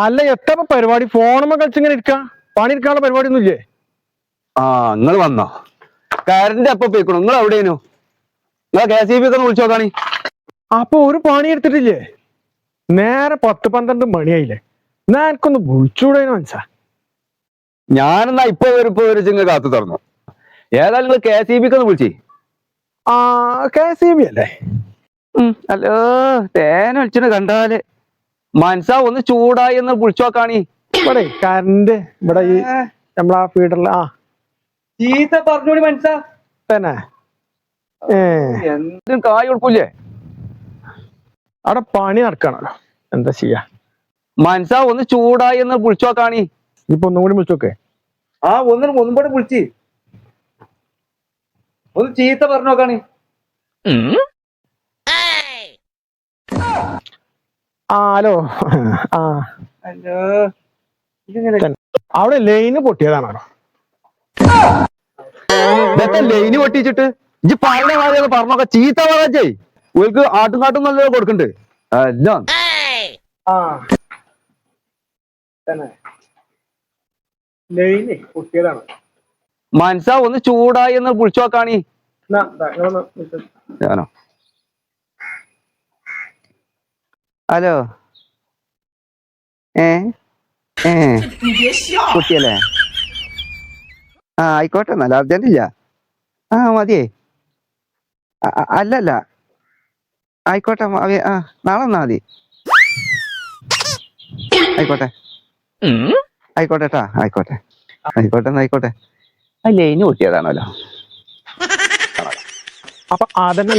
അല്ല എത്ര പരിപാടി ഫോണുമ്മ കളിച്ചിങ്ങനെ ഇരിക്ക പണി എടുക്കാനുള്ള പരിപാടി ഒന്നും ഇല്ലേ? ആ നിങ്ങൾ വന്നോ? കരണ്ട് എപ്പോ പോയിക്കണു? നിങ്ങൾ എവിടെയാനു? നിങ്ങളെ KCB ഒക്കെ ഒന്ന് വിളിച്ചു നോക്കാണി. അപ്പൊ ഒരു പണി എടുത്തിട്ടില്ലേ? നേരെ 10-12 മണിയായില്ലേ? എന്നാ എനിക്കൊന്ന് വിളിച്ചൂടേനു മനസ്സാ. ഞാനെന്നാ ഇപ്പൊ ഒരു ചിങ്ങ കാത്തു തുറന്നു. ഏതായാലും നിങ്ങൾ KCB ഒക്കെ ഒന്ന് വിളിച്ചേ. ആ KCB അല്ലേ? ഹലോ, തേന വിളിച്ചിട്ട് കണ്ടാല് മനസ്സാ ഒന്ന് ചൂടായി എന്ന് വിളിച്ചു നോക്കാണി. ഇവിടെ കറണ്ട് ഇവിടെ ഈ നമ്മളാ ഫീഡറിൽ ചീത്ത പറഞ്ഞോടി മനസ്സാ തന്നെ എന്തും കായ് കൊടുക്കൂലേ? അവിടെ പണി നടക്കണല്ലോ, എന്താ ചെയ്യാ? മനസ്സാ ഒന്ന് ചൂടായി എന്ന് വിളിച്ചു നോക്കാണി. ഇപ്പൊ ഒന്നും കൂടി വിളിച്ചോക്കെ. ഒന്നും കൂടെ വിളിച്ച് ഒന്ന് ചീത്ത പറഞ്ഞു നോക്കാണി. ഹലോ. ഹലോ, അവിടെ ലൈന് പൊട്ടിയതാണോ? ലൈന് പൊട്ടിച്ചിട്ട് ഇജ്ജ് പറഞ്ഞ മാതിരി പറഞ്ഞൊക്കെ ചീത്ത പറഞ്ഞേ. ഓർക്ക് ആട്ടും കാട്ടും നല്ലത് കൊടുക്കണ്ട്. എല്ലാം ലൈന് പൊട്ടിയതാണ്. മനസ്സാ ഒന്ന് ചൂടായി എന്ന് വിളിച്ചു നോക്കാണി. ഞാനോ? ഹലോ, കുട്ടിയല്ലേ? ആയിക്കോട്ടെ, നല്ല അർജന്റ് ഇല്ല. മതിയേ. അല്ലല്ല, ആയിക്കോട്ടെ. നാളെ വന്നാ മതി. ആയിക്കോട്ടെ ആയിക്കോട്ടെ ആയിക്കോട്ടെ ആയിക്കോട്ടെ. ലൈന് പൊട്ടിയതാണല്ലോ. അപ്പൊ അതന്നെ